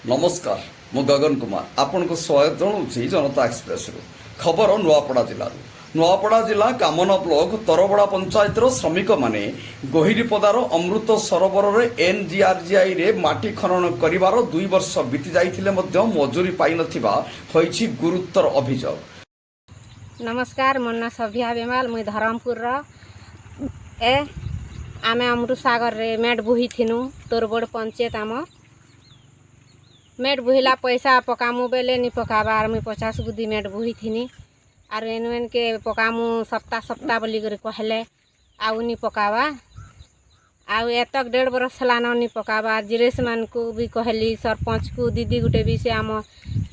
नमस्कार मु गगन कुमार आपण को स्वागत जनाऊँ जनता एक्सप्रेस खबर नुआपड़ा जिलूर नुआपड़ा जिला कामना ब्लॉक तरबड़ा पंचायत श्रमिक माने गोहिरीपदार अमृत सरोवर एनजीआरजीआई रे माटी खनन करिवार 2 वर्ष बीती जाइथिले मध्य मजूरी पाई नथिबा होइछि गुरुतर अभियोग। नमस्कार मोर ना सभ्या बेमाल मुई धरमपुर आमे अमृत सागर रे मेट बुही थिनु तोरबड़ पंचायत आम मेट बुहिला पैसा पकामु बेले नि पकाबार मुई 50 गुदी मेट बुही थिनी आर एन के पकामु सप्ताह बोली कर कहले आउ नि पकावा आउ एतक 1.5 बरस लाना नि पकावा जिरेस मान को भी कहली सरपंच को दीदी गुटे भी से आम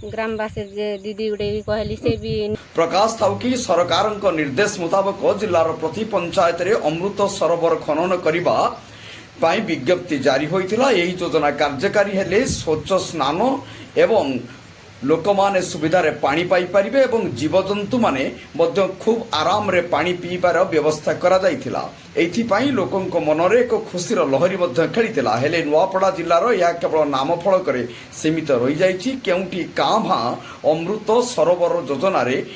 ग्रामवासी दीदी गुटे भी कहली से भी प्रकाश थाउकी सरकार निर्देश मुताबक जिलार प्रति पंचायत रे अमृत सरोवर खनन करिबा पाई विज्ञप्ति जारी होइथिला। एही योजना कार्यकारी हेले स्वच्छ स्नान एवं लोक माने सुविधा रे पानी पाई परिबे एवं जीवजंतु माने मध्य खूब आराम रे पानी पीबार व्यवस्था करा जाइथिला। एथि पाई लोकंक मनरे एक खुशीर लहरी मध्य खेलिथिला। हेले नुआपड़ा जिल्लार या केवल नाम फलक रे सीमित रहि जाइछि। केउंठी कांभा अमृत सरोवर योजना रे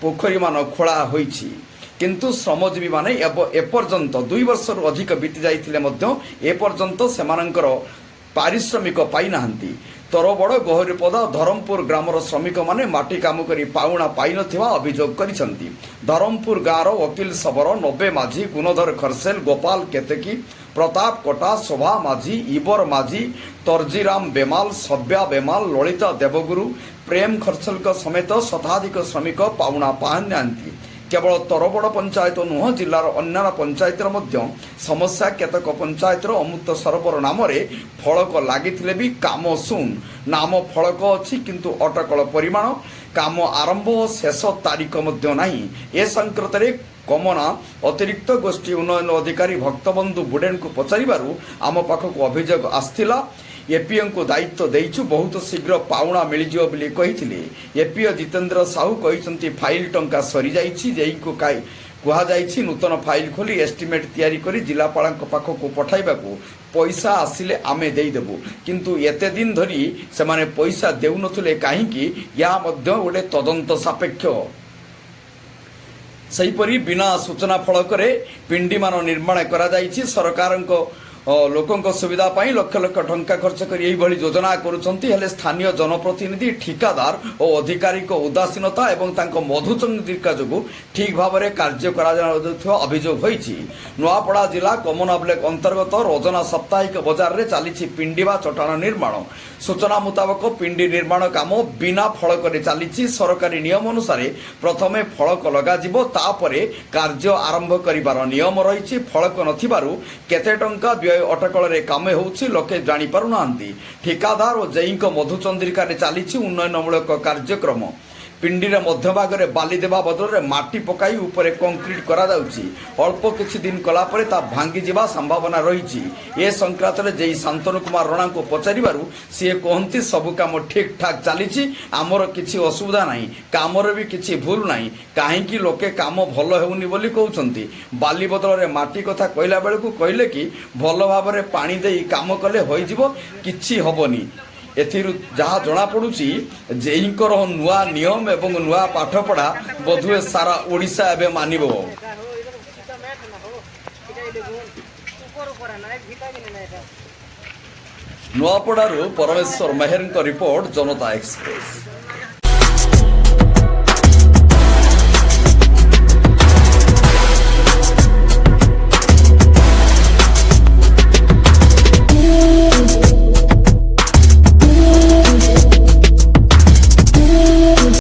पोखरी मान खोला होइछि किंतु श्रमजीवी माने एपर्यंत 2 वर्ष अधिक बीती जाइथिले मध्य एपर्यंत सेमानंकर पारिश्रमिक पाई नाहंती। तरबड़ गोहरीपदा धरमपुर ग्रामर श्रमिक माने माटी काम करी पाउणा पाई नथिबा अभियोग करिसंती। धरमपुर गाँर वकील सबर 90 माझी गुणधर खरसेल गोपाल केतेकी प्रताप कोटा शोभा माझी इबर माझी तरजीराम बेमाल सभ्या बेमाल ललिता देवगुरु प्रेम खरसेल समेत शताधिक श्रमिक पाउणा पाहान्ती। केवल तरबड़ पंचायत नुह जिलार अन्य पंचायत समस्या केतक पंचायत अमृत सरोवर नाम फलक लगी भी काम शून नाम फलक अच्छी किंतु अटकल परिमाण काम आरंभ शेष तारीख नहीं। ए संक्रांत कमना अतिरिक्त गोष्ठी उन्नयन अधिकारी भक्तबंधु बुडेन को पचारू आम पाखक अभियोग आसला। एपीओ को दायित्व देइछु बहुत शीघ्र पाउणा मिलिजियो बोली कहिथिले। एपीओ जितेंद्र साहू कहिसंती फाइल टंका सरी जाइछि जेई को काई कुहा जाइछि नूतन फाइल खोली एस्टिमेट तैयारी करी जिलापालक पाखक पठाइबाकू पैसा आसिले आमे देई देबु किंतु एते दिन धरी से माने पैसा देउ नथुले काहेकि या मध्य गोटे तदंत सापेक्ष। सहीपरी बिना सूचना फलक पिंडी मान निर्माण करा जाइछि। सरकारक लोकंक सुविधा पाई लक्ष लक्ष टंका खर्च कर योजना करुछंती हेले स्थानीय जनप्रतिनिधि ठिकादार और अधिकारी को उदासीनता एवं तांको मधुचंद्रिका जोगु ठीक भाव में कार्य करा अभियोग होइछि। नुआपड़ा जिला कमना ब्लॉक अंतर्गत रोजना साप्ताहिक बाजार रे चली पिंडी बा चटाण निर्माण। सूचना मुताबक पिंडी निर्माण काम बिना फलक चली। सरकारी नियम अनुसार प्रथमे फलक लगाजिबो तापरे कार्य आरंभ करिबार नियम रही। फलक नथिबारु केते टंका अटकल काम होउछि लोके जानी पारु नांती। ठिकादार और जईक मधुचंद्रिका चली उन्नयनमूलक कार्यक्रम। पिंडी रे मध्यभाग रे बाली देवा बदल रे माटी पकाई ऊपर कंक्रीट करा जाउछि। अल्प किछि दिन कला परे ता भांगी जिबा संभावना रहिछि। ए संक्रांत रे जेई शांतनु कुमार राणा को पचारिबारु से कहंती सब काम ठीक ठाक चलीछि आमर किछि असुविधा नाही कामर भी किछि भूल नाही काहेकि लोके काम भल हेउनी बोली कहउछंती। बाली बदल रे माटी कथा कहला बेलकु कहले कि भल भाव रे पानी देई काम कले होई जिवो किछि हबनी। एथिरु जहाँ जना पड़ुछि जेहिंकर नुआ नियम एवं नुआ पाठपढ़ा बोधुए सारा ओडिशा एबे मानिबो। नुआपड़ारू परमेश्वर मेहर रिपोर्ट जनता एक्सप्रेस।